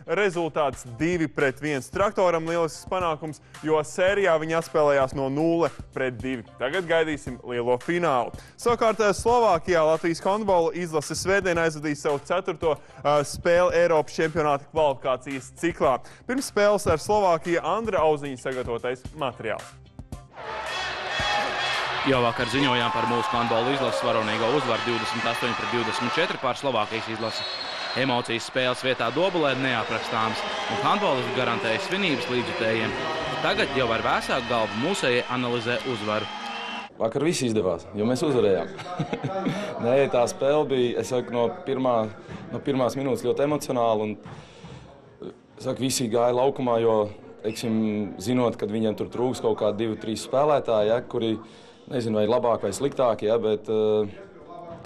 Rezultāts 2-1 Traktoram lielisks panākums, jo sērijā viņi atspēlējās no 0-2. Tagad gaidīsim lielo finālu. Savukārt Slovākijā Latvijas handbola izlase svētdien aizvadīja savu 4. spēli Eiropas čempionāta kvalifikācijas ciklā. Pirms spēles ar Slovākiju Andra Auziņa sagatavotais materiāls. Jau vakar ziņojām par mūsu handbola izlases varonīgo uzvaru 28-24 pār Slovākijas izlasi. Emocijas spēles vietā Dobulē neaprakstāmas, un handbolisti garantēja svinības līdzjutējiem. Tagad jau ar vēsāku galvu mūsējie analizē uzvaru. Vakar viss izdevās, jo mēs uzvarējām. Nē, tā spēle bija, es saku, no pirmās minūtes ļoti emocionāla, un es saku, visi gāja laukumā, jo, teiksim, zinot, kad viņiem tur trūks kaut kādi 2-3 spēlētāji, ja, kuri, nezinu, vai labāk vai sliktāk, ja, bet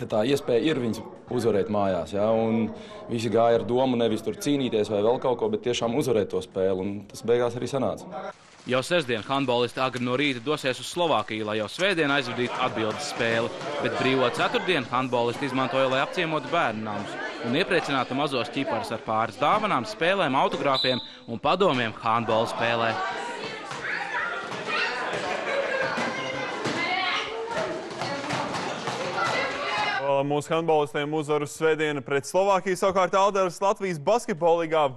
tā iespēja ir viņus uzvarēt mājās. Ja, un visi gāja ar domu nevis tur cīnīties vai vēl kaut ko, bet tiešām uzvarēt to spēli, un tas beigās arī sanāca. Jau sestdien handbolisti agri no rīta dosies uz Slovākiju, lai jau svētdien aizvadītu atbildes spēli, bet brīvo ceturtdienu handbolisti izmantoja, lai apciemotu bērnu namus un iepriecinātu mazos ķiparus ar pāris dāvanām, spēlēm, autogrāfiem un padomiem handbola spēlē. Mūsu handbolistiem uzvaru svētdiena pret Slovākiju, savukārt Alders Latvijas basketbolīgā